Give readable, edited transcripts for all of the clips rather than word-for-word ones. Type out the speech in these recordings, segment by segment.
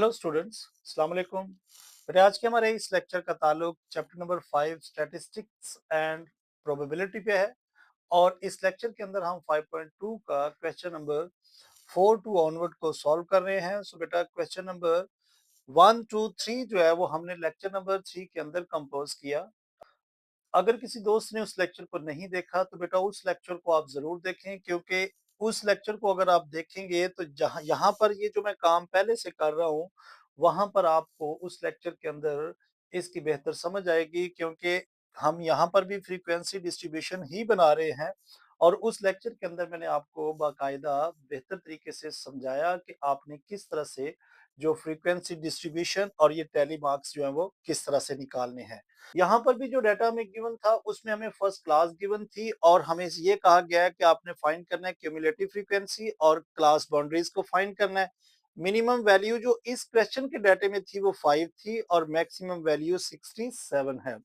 Hello students, अस्सलाम वालेकुम। बेटे आज के हमारे इस लेक्चर का ताल्लुक chapter number 5 statistics and probability पे है और इस लेक्चर के अंदर हम 5.2 का क्वेश्चन नंबर 4 टू ऑनवर्ड को सॉल्व कर रहे हैं। सो बेटा क्वेश्चन नंबर 1 2 3 जो है वो हमने लेक्चर नंबर 3 के अंदर कंपोज किया। अगर किसी दोस्त ने उस लेक्चर को नहीं देखा तो बेटा उस लेक्चर को आप जरूर देखें, क्योंकि उस लेक्चर को अगर आप देखेंगे तो जहां यहाँ पर ये जो मैं काम पहले से कर रहा हूँ वहां पर आपको उस लेक्चर के अंदर इसकी बेहतर समझ आएगी, क्योंकि हम यहाँ पर भी फ्रीक्वेंसी डिस्ट्रीब्यूशन ही बना रहे हैं और उस लेक्चर के अंदर मैंने आपको बाकायदा बेहतर तरीके से समझाया कि आपने किस तरह से जो फ्रीक्वेंसी डिस्ट्रीब्यूशन और ये टैली मार्क्स जो है वो किस तरह से निकालने हैं। यहाँ पर भी जो डाटा हमें गिवन था उसमें हमें फर्स्ट क्लास गिवन थी और हमें ये कहा गया है कि आपने फाइंड करना है क्यूमुलेटिव फ्रीक्वेंसी और क्लास बाउंड्रीज को फाइंड करना है। मिनिमम वैल्यू जो इस क्वेश्चन के डाटे में थी वो 5 थी और मैक्सिमम वैल्यू 67 है।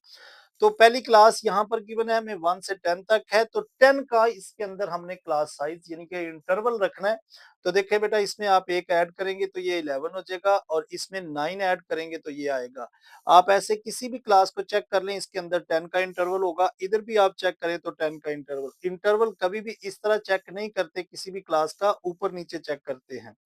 तो पहली क्लास यहाँ पर गिवन है हमें 1 से 10 तक है, तो 10 का इसके अंदर हमने क्लास साइज यानी कि इंटरवल रखना है। तो देखिए बेटा इसमें आप एक ऐड करेंगे तो ये 11 हो जाएगा और इसमें 9 ऐड करेंगे तो ये आएगा। आप ऐसे किसी भी क्लास को चेक कर लें, इसके अंदर 10 का इंटरवल होगा, इधर भी आप चेक करें तो 10 का इंटरवल। इंटरवल कभी भी इस तरह चेक नहीं करते, किसी भी क्लास का ऊपर नीचे चेक करते हैं।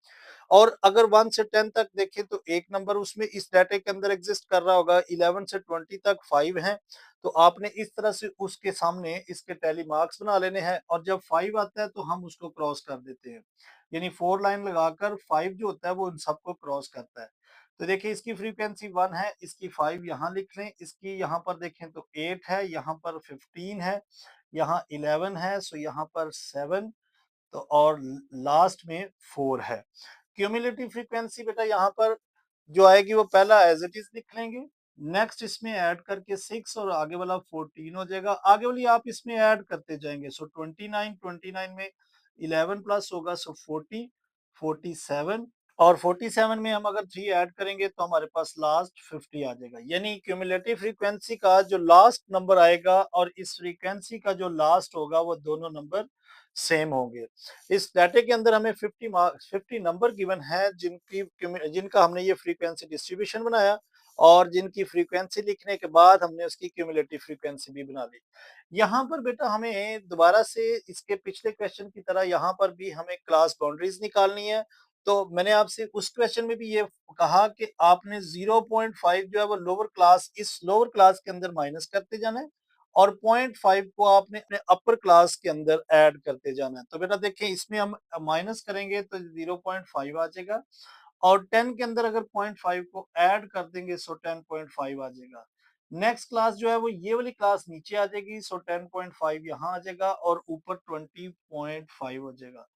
और अगर 1 से 10 तक देखें तो एक नंबर उसमें इस डाटे के अंदर एग्जिस्ट कर रहा होगा, 11 से 20 तक 5 है, तो आपने इस तरह से उसके सामने इसके टैली मार्क्स बना लेने हैं और जब 5 आता है तो हम उसको क्रॉस कर देते हैं, यानी 4 लाइन लगाकर 5 जो होता है वो इन सबको क्रॉस करता है। तो देखिए इसकी फ्रीक्वेंसी 1 है, इसकी 5 यहाँ लिख लें, इसकी यहाँ पर देखें तो 8 है, यहाँ पर 15 है, यहाँ 11 है, सो यहाँ पर 7 तो और लास्ट में 4 है। क्यूमुलेटिव फ्रीक्वेंसी बेटा यहाँ पर जो आएगी वो पहला एज इट इज लिख लेंगे, नेक्स्ट इसमें ऐड करके 6 और आगे वाला 14 हो जाएगा। आगे वाली आप इसमें ऐड करते जाएंगे, सो 29 में 11 प्लस होगा सो 40 47 और 47 में हम अगर 3 ऐड करेंगे तो हमारे पास लास्ट 50 आ जाएगा। यानी क्यूमुलेटिव फ्रीक्वेंसी का जो लास्ट नंबर आएगा और इस फ्रीक्वेंसी का जो लास्ट होगा वो दोनों नंबर सेम होंगे। इस डाटे के अंदर हमें 50 नंबर गिवन है जिनका हमने ये फ्रीक्वेंसी डिस्ट्रीब्यूशन बनाया और जिनकी फ्रीक्वेंसी लिखने के बाद हमने उसकी क्यूमुलेटिव फ्रीक्वेंसी भी बना ली। यहाँ पर बेटा हमें दोबारा से इसके पिछले क्वेश्चन की तरह यहाँ पर भी हमें क्लास बाउंड्रीज निकालनी है। तो मैंने आपसे उस क्वेश्चन में भी ये कहा कि आपने 0.5 जो है वो लोअर क्लास इस लोअर क्लास के अंदर माइनस करते जाना है और 0.5 को आपने अपने अपर क्लास के अंदर ऐड करते जाना है। तो बेटा देखें इसमें हम माइनस करेंगे तो 0.5 आ जाएगा और 10 के अंदर अगर 0.5 को ऐड कर देंगे सो 10.5 आ जाएगा। नेक्स्ट क्लास जो है वो ये वाली क्लास नीचे आ जाएगी, सो 10.5 यहाँ आ जाएगा और ऊपर 20.5 हो जाएगा।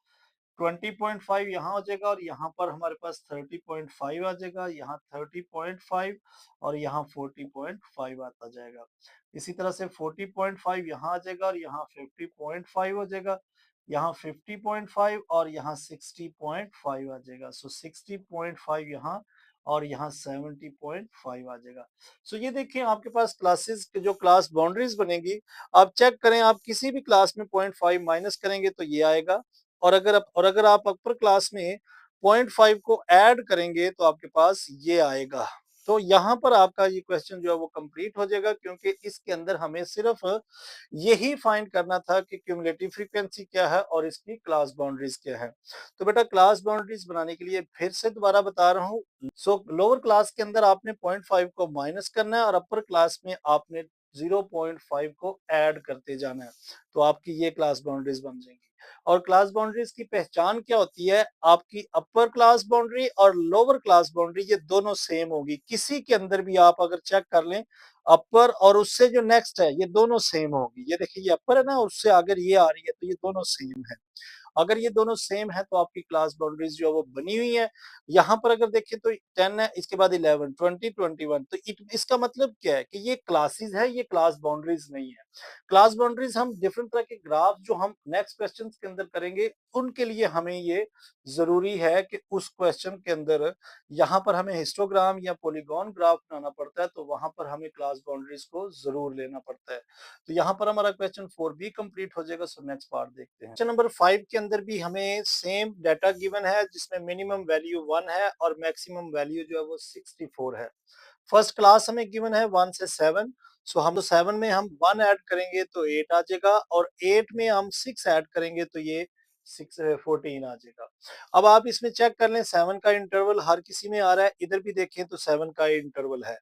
20.5 यहाँ हो जाएगा और यहाँ पर हमारे पास 30.5 आ जाएगा, यहाँ 30.5 और यहाँ 40.5 आता जाएगा। इसी तरह से 40.5 यहाँ आ जाएगा और यहाँ 50.5 हो जाएगा, यहाँ 50.5 और यहाँ 60.5 आ जाएगा। सो 60.5 यहाँ और यहाँ 70.5 आ जाएगा। सो ये देखिए आपके पास क्लासेस के जो क्लास बाउंड्रीज बनेगी, आप चेक करें, आप किसी भी क्लास में 0.5 माइनस करेंगे तो ये आएगा और अगर आप अपर क्लास में 0.5 को ऐड करेंगे तो आपके पास ये आएगा। तो यहाँ पर आपका ये क्वेश्चन जो है वो कंप्लीट हो जाएगा, क्योंकि इसके अंदर हमें सिर्फ यही फाइंड करना था कि क्यूमुलेटिव फ्रीक्वेंसी क्या है और इसकी क्लास बाउंड्रीज क्या है। तो बेटा क्लास बाउंड्रीज बनाने के लिए फिर से दोबारा बता रहा हूँ। सो लोअर क्लास के अंदर आपने 0.5 को माइनस करना है और अपर क्लास में आपने 0.5 को ऐड करते जाना है, तो आपकी ये क्लास बाउंड्रीज बन जाएंगी। और क्लास बाउंड्रीज की पहचान क्या होती है, आपकी अपर क्लास बाउंड्री और लोअर क्लास बाउंड्री ये दोनों सेम होगी। किसी के अंदर भी आप अगर चेक कर लें अपर और उससे जो नेक्स्ट है ये दोनों सेम होगी। ये देखिए ये अपर है ना, उससे अगर ये आ रही है तो ये दोनों सेम है। अगर ये दोनों सेम है तो आपकी क्लास बाउंड्रीज जो है वो बनी हुई है। यहाँ पर अगर देखें तो 10 है, इसके बाद 11 20 21, तो इसका मतलब क्या है कि ये क्लासेस है, ये क्लास बाउंड्रीज नहीं है। क्लास बाउंड्रीज हम डिफरेंट तरह के ग्राफ जो हम नेक्स्ट क्वेश्चन के अंदर करेंगे उनके लिए हमें ये जरूरी है कि उस क्वेश्चन के अंदर यहाँ पर हमें हिस्टोग्राम या पॉलीगॉन ग्राफ बनाना पड़ता है, तो वहां पर हमें क्लास बाउंड्रीज को जरूर लेना पड़ता है। तो यहाँ पर हमारा क्वेश्चन 4 भी कंप्लीट हो जाएगा। सो नेक्स्ट पार्ट देखते हैं। क्वेश्चन नंबर 5 के अंदर भी हमें सेम डाटा गिवन है जिसमें मिनिमम वैल्यू 1 है और मैक्सिमम वैल्यू जो है वो 64 है। फर्स्ट क्लास हमें गिवन है 1 से 7। सो हम तो 7 में हम 1 ऐड करेंगे तो 8 आ जाएगा और 8 में हम 6 ऐड करेंगे तो ये 14 आ जाएगा। अब आप इसमें चेक कर लें, 7 का इंटरवल हर किसी में आ रहा है, इधर भी देखें तो 7 का इंटरवल है।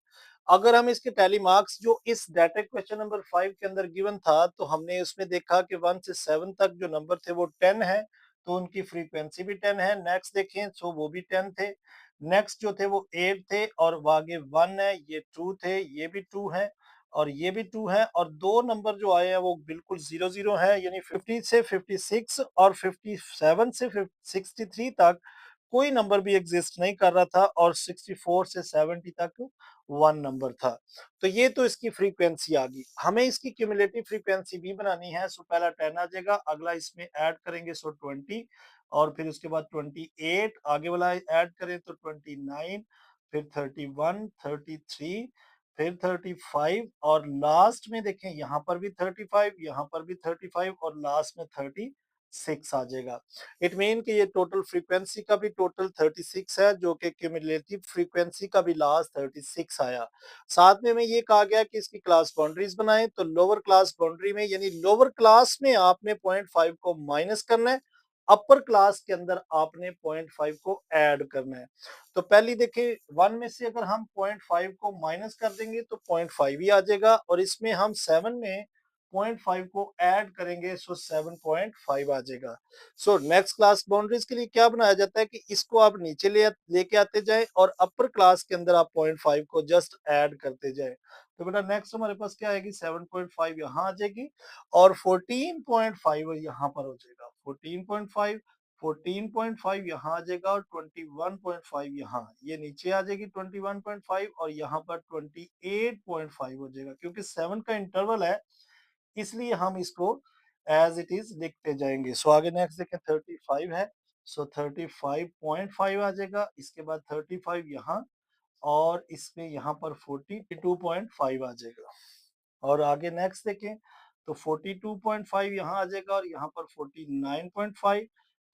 अगर हम इसके टैली मार्क्स जो इस डाटा क्वेश्चन नंबर 5 के अंदर गिवन था, तो हमने उसमें देखा कि 1 से 7 तक जो नंबर थे वो 10 है, तो उनकी फ्रीक्वेंसी भी 10 है। नेक्स्ट देखें तो वो भी 10 थे। नेक्स्ट जो थे वो 8 थे और आगे 1 है, ये 2 थे, ये भी 2 है और ये भी 2 है और दो नंबर जो आए हैं वो बिल्कुल 0 है, यानी 50 से 56 और 57 से 63 तक कोई नंबर भी एग्जिस्ट नहीं कर रहा था और 64 से 70 तक 1 नंबर था। तो ये तो इसकी फ्रीक्वेंसी आ गई। हमें इसकी क्यूमुलेटिव फ्रीक्वेंसी भी बनानी है। सो पहला 10 आ जाएगा, अगला इसमें ऐड करेंगे सो 20 और फिर उसके बाद 28, आगे वाला ऐड करें तो 29, फिर 31, 33, फिर 35 और लास्ट में देखें यहाँ पर भी 35, यहाँ पर भी 35 और लास्ट में 36 आ जाएगा। इट मीन कि ये टोटल फ्रीक्वेंसी का भी टोटल 36 है, जो कि क्यूमुलेटिव फ्रीक्वेंसी का भी लास्ट 36 आया। साथ में हमें ये कहा गया कि इसकी क्लास बाउंड्रीज बनाएं, तो लोअर क्लास बाउंड्री में यानी लोअर क्लास में आपने 0.5 को माइनस करना है, अपर क्लास के अंदर आपने 0.5 को ऐड करना है। तो पहली देखिए 1 में से अगर हम 0.5 को माइनस कर देंगे तो 0.5 ही आ जाएगा और इसमें हम 7 में 0.5 को ऐड करेंगे सो 7.5 आ जाएगा। सो नेक्स्ट क्लास बाउंड्रीज के लिए क्या बनाया जाता है कि इसको आप नीचे लेके आते जाए और अपर क्लास के अंदर आप 0.5 को जस्ट ऐड करते जाए। तो बेटा नेक्स्ट हमारे पास क्या आएगी, 7.5 यहाँ आ जाएगी और 14.5 यहाँ पर हो जाएगा। 14.5 14.5 यहाँ आ जाएगा और 21.5 यहाँ, ये नीचे आ जाएगी 21.5 और यहाँ पर 28.5 हो जाएगा। क्योंकि 7 का इंटरवल है इसलिए हम इसको एज इट इज लिखते जाएंगे। सो आगे नेक्स्ट देखें 35 है, सो 35.5 आ जाएगा, इसके बाद 35 यहाँ और इसमें यहाँ पर 42.5 आ जाएगा। और आगे नेक्स्ट देखें तो 42.5 यहाँ आ जाएगा और यहाँ पर 49.5,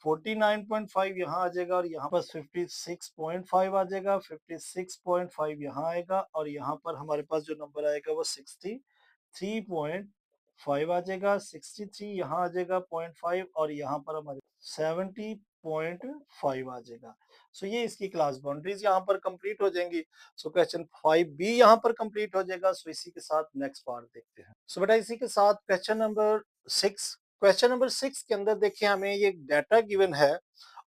49.5 यहाँ आ जाएगा और यहाँ पर 56.5 आ जाएगा, 56.5 यहाँ आएगा और यहाँ पर हमारे पास जो नंबर आएगा वो 63.5 आ जाएगा, 63 यहाँ आ जाएगा 0.5 और यहाँ पर हमारे 70.5 आ जाएगा। सो ये इसकी क्लास बाउंड्रीज यहाँ पर कंप्लीट हो जाएंगी। सो क्वेश्चन 5 भी यहाँ पर कंप्लीट हो जाएगा। सो इसी के साथ नेक्स्ट पार्ट देखते हैं। सो बेटा इसी के साथ क्वेश्चन नंबर 6, क्वेश्चन नंबर 6 के अंदर देखिए हमें ये डाटा गिवन है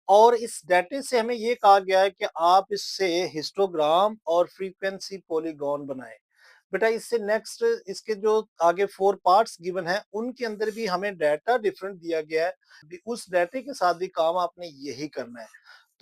और इस डाटे से हमें ये कहा गया है कि आप इससे हिस्टोग्राम और फ्रीक्वेंसी पॉलीगॉन बनाएं। बेटा इससे नेक्स्ट इसके जो आगे 4 पार्ट्स गिवन है उनके अंदर भी हमें डाटा डिफरेंट दिया गया है, उस डाटे के साथ भी काम आपने यही करना है।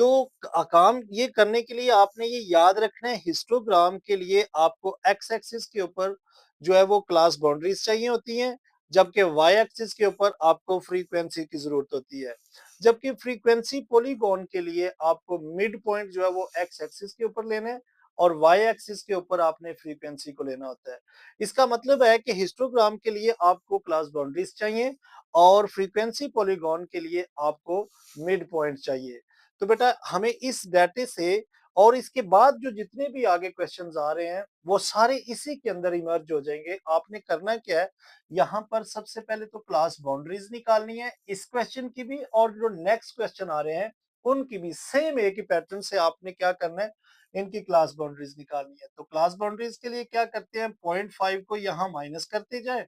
तो काम ये करने के लिए आपने ये याद रखना है, हिस्टोग्राम के लिए आपको एक्स एक्सिस के ऊपर जो है वो क्लास बाउंड्रीज चाहिए होती हैं, जबकि वाई एक्सिस के ऊपर आपको फ्रीक्वेंसी की जरूरत होती है। जबकि फ्रीक्वेंसी पॉलीगॉन के लिए आपको मिड पॉइंट जो है वो एक्स एक्सिस के ऊपर लेना है और वाई एक्सिस के ऊपर आपने फ्रीक्वेंसी को लेना होता है। इसका मतलब है कि हिस्टोग्राम के लिए आपको क्लास बाउंड्रीज चाहिए और फ्रीक्वेंसी पॉलीगॉन के लिए आपको मिड पॉइंट चाहिए। तो बेटा हमें इस डाटे से और इसके बाद जो जितने भी आगे क्वेश्चंस आ रहे हैं वो सारे इसी के अंदर इमर्ज हो जाएंगे। आपने करना क्या है, यहाँ पर सबसे पहले तो क्लास बाउंड्रीज निकालनी है, इस क्वेश्चन की भी और जो नेक्स्ट क्वेश्चन आ रहे हैं उनकी भी सेम एक ही पैटर्न से आपने क्या करना है, इनकी क्लास बाउंड्रीज निकालनी है। तो क्लास बाउंड्रीज के लिए क्या करते हैं, 0.5 को यहाँ माइनस करते जाए,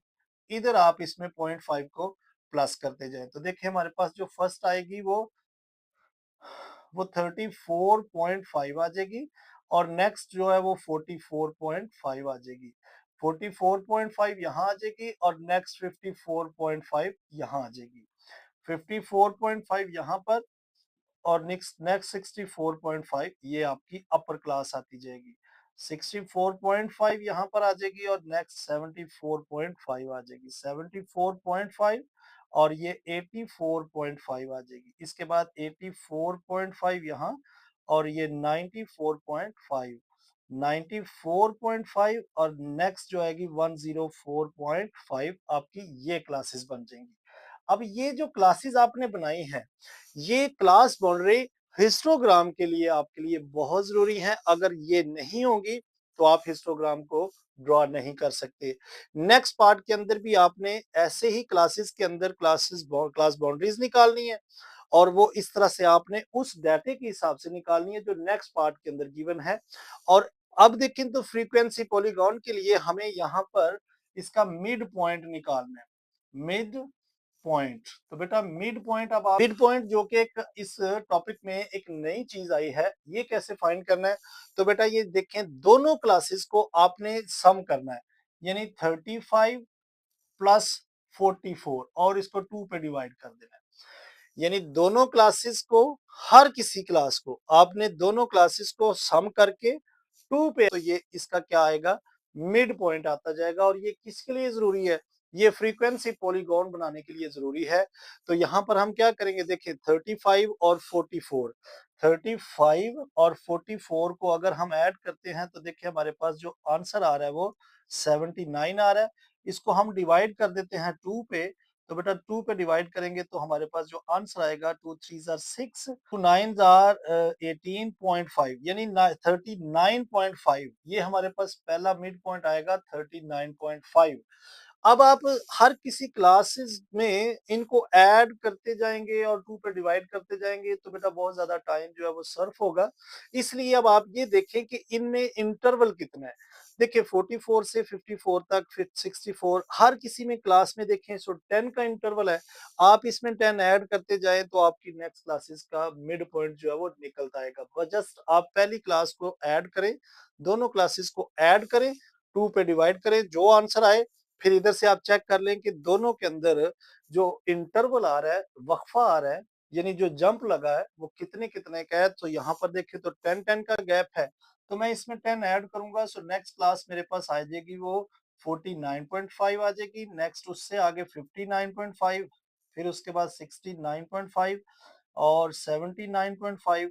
इधर आप इसमें 0.5 को प्लस करते जाए। तो देखिए हमारे पास जो फर्स्ट आएगी वो 34.5 आ जाएगी और नेक्स्ट जो है वो 44.5 आ जाएगी। 44.5 यहाँ आ जाएगी और नेक्स्ट 54.5 यहाँ आ जाएगी। 54.5 यहाँ पर और नेक्स्ट नेक्स्ट 64.5 ये आपकी अपर क्लास आती जाएगी। 64.5 यहाँ पर आ जाएगी और नेक्स्ट 74.5 आ जाएगी, 74.5 और ये 84.5 आ जाएगी। इसके बाद 84.5 यहाँ और ये 94.5, 94.5 और नेक्स्ट जो आएगी 104.5 आपकी ये क्लासेस बन जाएंगी। अब ये जो क्लासेस आपने बनाई हैं, ये क्लास बाउंड्री हिस्टोग्राम के लिए आपके लिए बहुत जरूरी है। अगर ये नहीं होगी तो आप हिस्टोग्राम को ड्रॉ नहीं कर सकते। नेक्स्ट पार्ट के अंदर भी आपने ऐसे ही क्लासेस के अंदर क्लास बाउंड्रीज निकालनी है और वो इस तरह से आपने उस डाटे के हिसाब से निकालनी है जो नेक्स्ट पार्ट के अंदर गिवन है। और अब देखें तो फ्रीक्वेंसी पॉलीगॉन के लिए हमें यहाँ पर इसका मिड पॉइंट निकालना है, मिड पॉइंट। तो बेटा मिड पॉइंट, अब आप मिड पॉइंट जो कि एक इस टॉपिक में एक नई चीज आई है, ये कैसे फाइंड करना है? तो बेटा ये देखें, दोनों क्लासेस को आपने सम करना है, यानी 35 प्लस 44 और इसको 2 पे डिवाइड कर देना है। यानी दोनों क्लासेस को, हर किसी क्लास को आपने दोनों क्लासेस को सम करके 2 पे, तो ये इसका क्या आएगा, मिड पॉइंट आता जाएगा। और ये किसके लिए जरूरी है? ये फ्रीक्वेंसी पॉलीगॉन बनाने के लिए जरूरी है। तो यहाँ पर हम क्या करेंगे, देखिए 35 और 44, 35 और 44 को अगर हम ऐड करते हैं तो देखिए हमारे पास जो आंसर आ रहा है वो 79 आ रहा है। इसको हम डिवाइड कर देते हैं 2 पे, तो बेटा 2 पे डिवाइड करेंगे तो हमारे पास जो आंसर आएगा 2 3 आर 6, 2 9 आर 18.5, यानी 39.5। ये हमारे पास पहला मिड पॉइंट आएगा 39.5। अब आप हर किसी क्लासेस में इनको ऐड करते जाएंगे और 2 पे डिवाइड करते जाएंगे तो बेटा बहुत ज्यादा टाइम जो है वो सर्फ होगा। इसलिए अब आप ये देखें कि इनमें इंटरवल कितना है। देखिए 44 से 54 तक, फिर 64, हर किसी में क्लास में देखें सो 10 का इंटरवल है। आप इसमें 10 ऐड करते जाए तो आपकी नेक्स्ट क्लासेस का मिड पॉइंट जो है वो निकलता आएगा। बस जस्ट आप पहली क्लास को ऐड करें, दोनों क्लासेस को ऐड करें, 2 पे डिवाइड करें, जो आंसर आए फिर इधर से आप चेक कर लें कि दोनों के अंदर जो इंटरवल आ रहा है, वक्फा आ रहा है, यानी जो जंप लगा है वो कितने कितने का है। तो यहाँ पर देखिए तो 10-10 का गैप है, तो मैं इसमें 10 ऐड करूंगा, सो नेक्स्ट क्लास मेरे पास आ जाएगी वो 49.5 आ जाएगी, नेक्स्ट उससे आगे 59.5, फिर उसके बाद 69.5 और 79.5,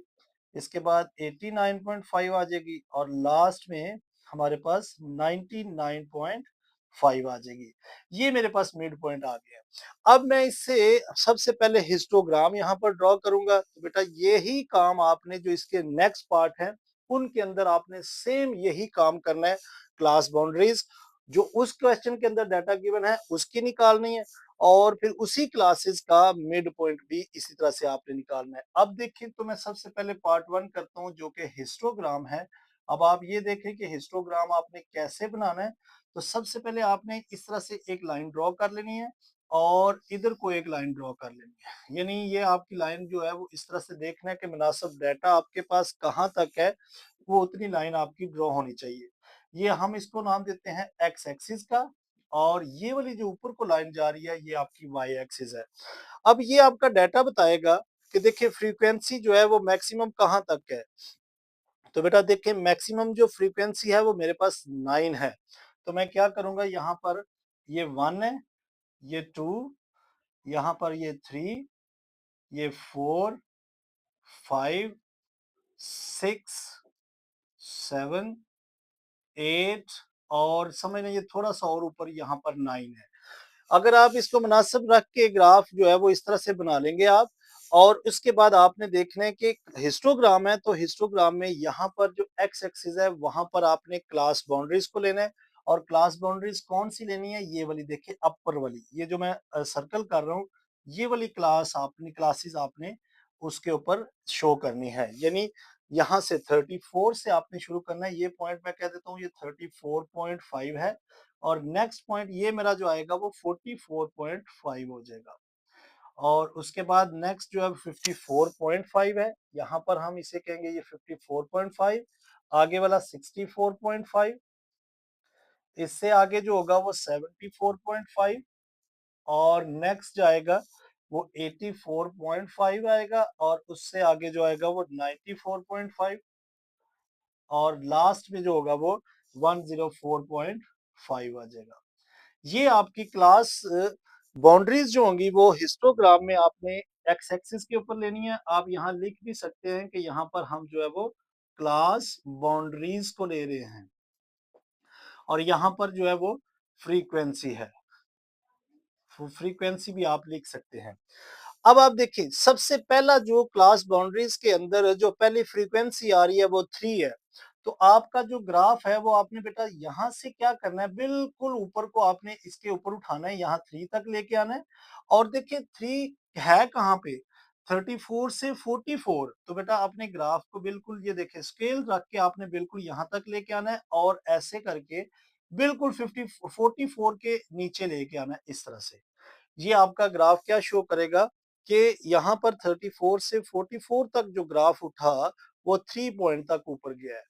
इसके बाद 89.5 आ जाएगी और लास्ट में हमारे पास 99.5 आ जाएगी। ये मेरे पास मिड पॉइंट आ गया। अब मैं इससे सबसे पहले हिस्टोग्राम यहाँ पर ड्रॉ करूंगा। तो बेटा यही काम आपने जो इसके नेक्स्ट पार्ट है उनके अंदर आपने सेम यही काम करना है। क्लास बाउंड्रीज जो उस क्वेश्चन के अंदर डाटा गिवन है उसकी निकालनी है और फिर उसी क्लासेस का मिड पॉइंट भी इसी तरह से आपने निकालना है। अब देखिए तो मैं सबसे पहले पार्ट 1 करता हूँ जो कि हिस्टोग्राम है। अब आप ये देखें कि हिस्टोग्राम आपने कैसे बनाना है। तो सबसे पहले आपने इस तरह से एक लाइन ड्रॉ कर लेनी है और इधर को एक लाइन ड्रॉ कर लेनी है, यानी ये आपकी लाइन जो है वो इस तरह से देखना है कि मुनासिब डाटा आपके पास कहाँ तक है, वो उतनी लाइन आपकी ड्रॉ होनी चाहिए। ये हम इसको नाम देते हैं एक्स एक्सिस का और ये वाली जो ऊपर को लाइन जा रही है ये आपकी वाई एक्सिस है। अब ये आपका डाटा बताएगा कि देखिए फ्रीक्वेंसी जो है वो मैक्सिमम कहाँ तक है। तो बेटा देखिए मैक्सिमम जो फ्रीक्वेंसी है वो मेरे पास 9 है। तो मैं क्या करूंगा, यहाँ पर ये 1 है, ये 2, यहाँ पर ये 3, ये 4, 5, 6, 7, 8 और समझ लीजिए थोड़ा सा और ऊपर यहाँ पर 9 है। अगर आप इसको मुनासिब रख के ग्राफ जो है वो इस तरह से बना लेंगे आप, और उसके बाद आपने देखना है कि हिस्टोग्राम है तो हिस्टोग्राम में यहाँ पर जो एक्स एक्सिस है वहां पर आपने क्लास बाउंड्रीज को लेना है। और क्लास बाउंड्रीज कौन सी लेनी है, ये वाली देखिए अपर वाली, ये जो मैं सर्कल कर रहा हूँ ये वाली क्लास आपने क्लासेस आपने उसके ऊपर शो करनी है। यानी यहाँ से 34 से आपने शुरू करना है, ये पॉइंट मैं कह देता हूँ ये 34.5 है और नेक्स्ट पॉइंट ये मेरा जो आएगा वो 44.5 हो जाएगा। और उसके बाद नेक्स्ट जो है 54.5 है, यहाँ पर हम इसे कहेंगे ये 54.5, आगे वाला 64.5, इससे आगे जो होगा वो 74.5 और नेक्स्ट जो आएगा वो 84.5 आएगा और उससे आगे जो आएगा वो 94.5 और लास्ट में जो होगा वो 104.5 आ जाएगा। ये आपकी क्लास बाउंड्रीज जो होंगी वो हिस्टोग्राम में आपने एक्स एक्सिस के ऊपर लेनी है। आप यहाँ लिख भी सकते हैं कि यहाँ पर हम जो है वो क्लास बाउंड्रीज को ले रहे हैं और यहाँ पर जो है वो फ्रीक्वेंसी है। फ्रीक्वेंसी भी आप लिख सकते हैं। अब आप देखिए सबसे पहला जो क्लास बाउंड्रीज के अंदर जो पहली फ्रीक्वेंसी आ रही है वो 3 है। तो आपका जो ग्राफ है वो आपने बेटा यहाँ से क्या करना है, बिल्कुल ऊपर को आपने इसके ऊपर उठाना है, यहाँ 3 तक लेके आना है। और देखिए 3 है कहाँ पे, 34 से 44। तो बेटा आपने ग्राफ को बिल्कुल ये देखिए स्केल रख के आपने बिल्कुल यहाँ तक लेके आना है और ऐसे करके बिल्कुल 44 के नीचे लेके आना है इस तरह से। ये आपका ग्राफ क्या शो करेगा कि यहाँ पर 34 से 44 तक जो ग्राफ उठा वो 3 पॉइंट तक ऊपर गया है।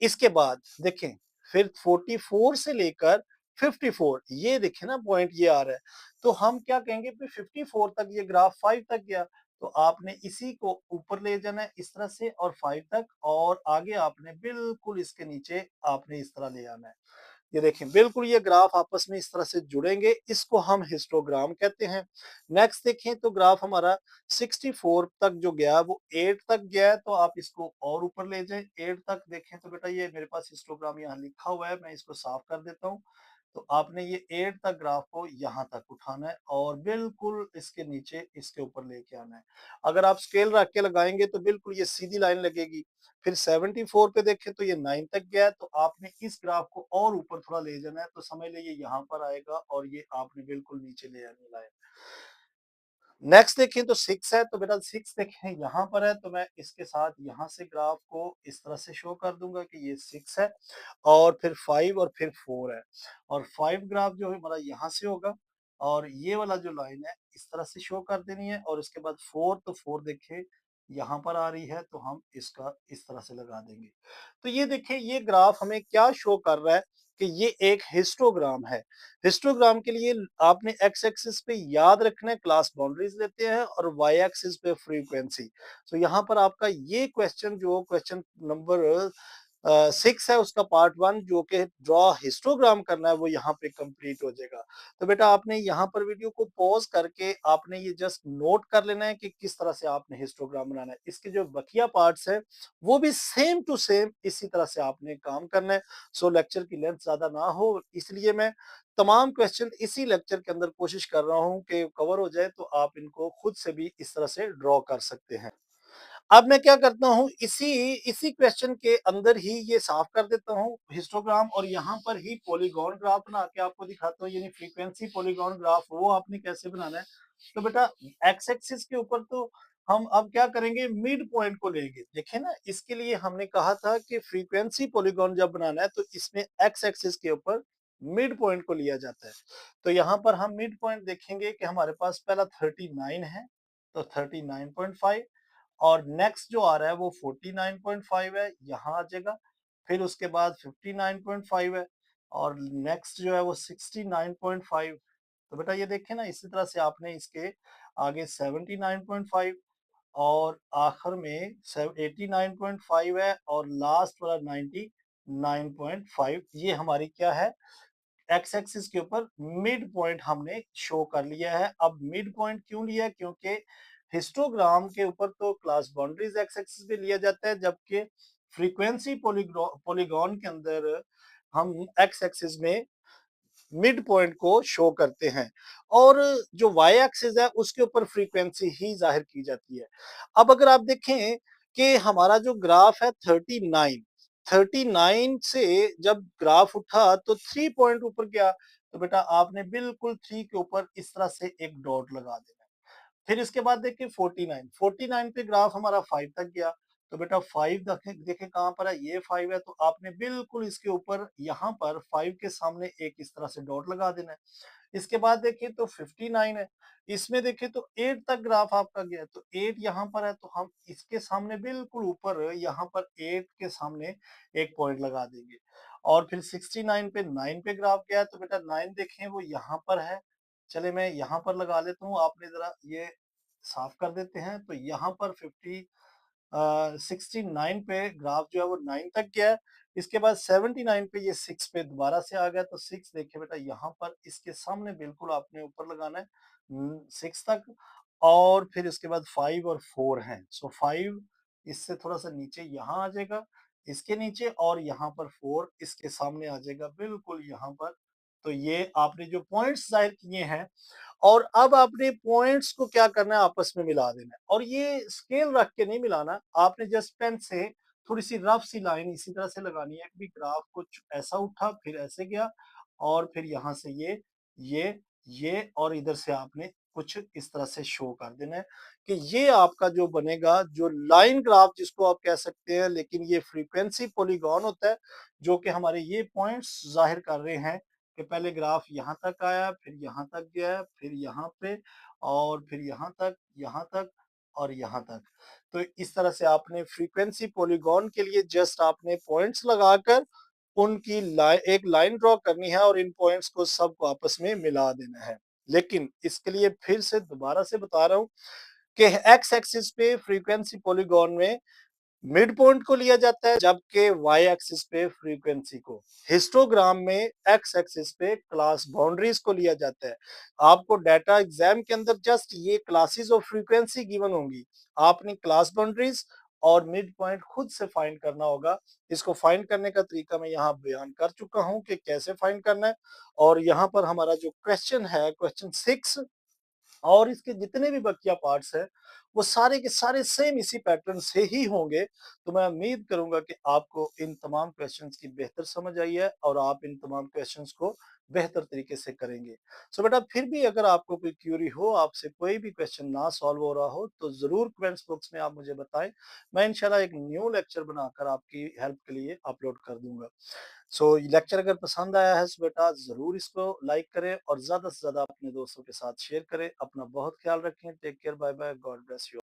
इसके बाद देखें फिर 44 से लेकर 54 ये देखें ना पॉइंट ये आ रहा है। तो हम क्या कहेंगे फिर 54 तक ये ग्राफ 5 तक गया। तो आपने इसी को ऊपर ले जाना है इस तरह से और 5 तक और आगे आपने बिल्कुल इसके नीचे आपने इस तरह ले आना है। ये देखें बिल्कुल ये ग्राफ आपस में इस तरह से जुड़ेंगे, इसको हम हिस्टोग्राम कहते हैं। नेक्स्ट देखें तो ग्राफ हमारा 64 तक जो गया वो 8 तक गया है, तो आप इसको और ऊपर ले जाएं 8 तक। देखें तो बेटा ये मेरे पास हिस्टोग्राम यहाँ लिखा हुआ है, मैं इसको साफ कर देता हूँ। तो आपने ये 8 तक ग्राफ को यहाँ तक उठाना है और बिल्कुल इसके नीचे इसके ऊपर लेके आना है। अगर आप स्केल रख के लगाएंगे तो बिल्कुल ये सीधी लाइन लगेगी। फिर 74 पे देखें तो ये 9 तक गया है, तो आपने इस ग्राफ को और ऊपर थोड़ा ले जाना है, तो समझ लीजिए यहाँ पर आएगा और ये आपने बिल्कुल नीचे ले आने लाइन। नेक्स्ट देखें तो 6 है, तो बेटा 6 देखें यहाँ पर है, तो मैं इसके साथ यहाँ से ग्राफ को इस तरह से शो कर दूंगा कि ये 6 है और फिर 5 और फिर 4 है। और 5 ग्राफ जो है हमारा यहाँ से होगा और ये वाला जो लाइन है इस तरह से शो कर देनी है और उसके बाद 4, तो 4 देखें यहाँ पर आ रही है, तो हम इसका इस तरह से लगा देंगे। तो ये देखें ये ग्राफ हमें क्या शो कर रहा है कि ये एक हिस्टोग्राम है। हिस्टोग्राम के लिए आपने एक्स एक्सिस पे याद रखना है क्लास बाउंड्रीज लेते हैं और वाई एक्सिस पे फ्रीक्वेंसी। तो यहाँ पर आपका ये क्वेश्चन जो क्वेश्चन नंबर 6 है उसका पार्ट 1 जो कि ड्रॉ हिस्टोग्राम करना है वो यहाँ पे कंप्लीट हो जाएगा। तो बेटा आपने यहाँ पर वीडियो को पॉज करके आपने ये जस्ट नोट कर लेना है कि किस तरह से आपने हिस्टोग्राम बनाना है। इसके जो बकिया पार्ट्स है वो भी सेम टू सेम इसी तरह से आपने काम करना है। सो लेक्चर की लेंथ ज्यादा ना हो इसलिए मैं तमाम क्वेश्चन इसी लेक्चर के अंदर कोशिश कर रहा हूं कि कवर हो जाए, तो आप इनको खुद से भी इस तरह से ड्रॉ कर सकते हैं। अब मैं क्या करता हूँ इसी इसी क्वेश्चन के अंदर ही ये साफ कर देता हूँ हिस्टोग्राम और यहाँ पर ही पॉलीगॉन ग्राफ बना के आपको दिखाता हूँ, यानी फ्रीक्वेंसी पॉलीगॉन ग्राफ वो आपने कैसे बनाना है। तो बेटा एक्स एक्सिस के ऊपर तो हम अब क्या करेंगे, मिड पॉइंट को लेंगे। देखें ना इसके लिए हमने कहा था कि फ्रीक्वेंसी पॉलीगॉन जब बनाना है तो इसमें एक्स एक्सिस के ऊपर मिड पॉइंट को लिया जाता है। तो यहाँ पर हम मिड पॉइंट देखेंगे कि हमारे पास पहला 39 है, तो 39.5 और नेक्स्ट जो आ रहा है वो 49.5 है, यहाँ आ जाएगा। फिर उसके बाद 59.5 है और नेक्स्ट जो है वो 69.5। तो बेटा ये देखें ना इसी तरह से आपने इसके आगे 79.5 और आखिर में 89.5 है और लास्ट वाला 99.5। ये हमारी क्या है, एक्स एक्सिस के ऊपर मिड पॉइंट हमने शो कर लिया है। अब मिड पॉइंट क्यों लिया, क्योंकि हिस्टोग्राम के ऊपर तो क्लास बाउंड्रीज एक्स एक्सिस पे लिया जाता है, जबकि फ्रीक्वेंसी पॉलीगॉन के अंदर हम एक्स एक्सिस में मिड पॉइंट को शो करते हैं और जो वाई एक्सिस है उसके ऊपर फ्रीक्वेंसी ही जाहिर की जाती है। अब अगर आप देखें कि हमारा जो ग्राफ है 39 से जब ग्राफ उठा तो 3 पॉइंट ऊपर गया, तो बेटा आपने बिल्कुल 3 के ऊपर इस तरह से एक डॉट लगा देना। फिर इसके बाद देखिए 49 पे ग्राफ हमारा 5 तक गया, तो बेटा 5 देखें कहाँ पर है, ये 5 है, तो आपने बिल्कुल इसके ऊपर यहाँ पर 5 के सामने एक इस तरह से डॉट लगा देना है। इसके बाद देखिए तो 59 है, इसमें देखिए तो 8 तक ग्राफ आपका गया है, तो 8 यहाँ पर है, तो हम इसके सामने बिल्कुल ऊपर यहाँ पर 8 के सामने एक पॉइंट लगा देंगे। और फिर 69 पे 9 पे ग्राफ गया है, तो बेटा 9 देखें वो यहाँ पर है। चले मैं यहाँ पर लगा लेता हूँ, आपने जरा ये साफ कर देते हैं। तो यहाँ पर 69 पे ग्राफ जो है वो 9 तक गया है। इसके बाद 79 पे ये 6 पे दोबारा से आ गया, तो 6 देखिए बेटा यहाँ पर इसके सामने बिल्कुल आपने ऊपर लगाना है 6 तक, और फिर इसके बाद 5 और 4 हैं। सो 5 इससे थोड़ा-सा नीचे यहाँ आ जाएगा, इसके नीचे, और यहाँ पर 4 इसके सामने आ जाएगा बिल्कुल यहाँ पर। तो ये आपने जो पॉइंट्स ज़ाहिर किए हैं, और अब आपने पॉइंट्स को क्या करना है, आपस में मिला देना है, और ये स्केल रख के नहीं मिलाना, आपने जस्ट पेन से थोड़ी-सी रफ सी लाइन इसी तरह से लगानी है कि ग्राफ कुछ ऐसा उठा, फिर ऐसे गया, और फिर यहाँ से ये और इधर से आपने कुछ इस तरह से शो कर देना है कि ये आपका जो बनेगा, जो लाइन ग्राफ जिसको आप कह सकते हैं, लेकिन ये फ्रीक्वेंसी पॉलीगॉन होता है, जो कि हमारे ये पॉइंट्स ज़ाहिर कर रहे हैं कि पहले ग्राफ यहाँ तक आया, फिर यहाँ तक गया, फिर यहाँ पे, और फिर यहाँ तक और यहाँ तक। तो इस तरह से आपने फ्रीक्वेंसी पॉलीगॉन के लिए जस्ट आपने पॉइंट्स लगाकर उनकी एक लाइन ड्रॉ करनी है, और इन पॉइंट्स को सबको आपस में मिला देना है। लेकिन इसके लिए फिर से दोबारा से बता रहा हूँ कि एक्स एक्सिस पे फ्रीक्वेंसी पॉलीगॉन में मिड पॉइंट को लिया जाता है, जबकि वाई एक्सिस पे फ्रीक्वेंसी को। हिस्टोग्राम में एक्स एक्सिस पे क्लास बाउंड्रीज को लिया जाता है। आपको डाटा एग्जाम के अंदर जस्ट ये क्लासेस ऑफ फ्रीक्वेंसी गिवन होंगी, आपने क्लास बाउंड्रीज और मिड पॉइंट खुद से फाइंड करना होगा। इसको फाइंड करने का तरीका मैं यहाँ बयान कर चुका हूँ कि कैसे फाइंड करना है, और यहाँ पर हमारा जो क्वेश्चन है, क्वेश्चन 6 और इसके जितने भी बकिया पार्ट्स हैं, वो सारे के सारे सेम इसी पैटर्न से ही होंगे। तो मैं उम्मीद करूंगा कि आपको इन तमाम क्वेश्चंस की बेहतर समझ आई है, और आप इन तमाम क्वेश्चंस को बेहतर तरीके से करेंगे। सो बेटा, फिर भी अगर आपको कोई क्यूरी हो, आपसे कोई भी क्वेश्चन ना सॉल्व हो रहा हो, तो ज़रूर कमेंट्स बॉक्स में आप मुझे बताएं। मैं इंशाल्लाह एक न्यू लेक्चर बनाकर आपकी हेल्प के लिए अपलोड कर दूंगा। सो ये लेक्चर अगर पसंद आया है, तो बेटा ज़रूर इसको लाइक करें, और ज़्यादा से ज़्यादा अपने दोस्तों के साथ शेयर करें। अपना बहुत ख्याल रखें। Take care, bye bye, God bless you.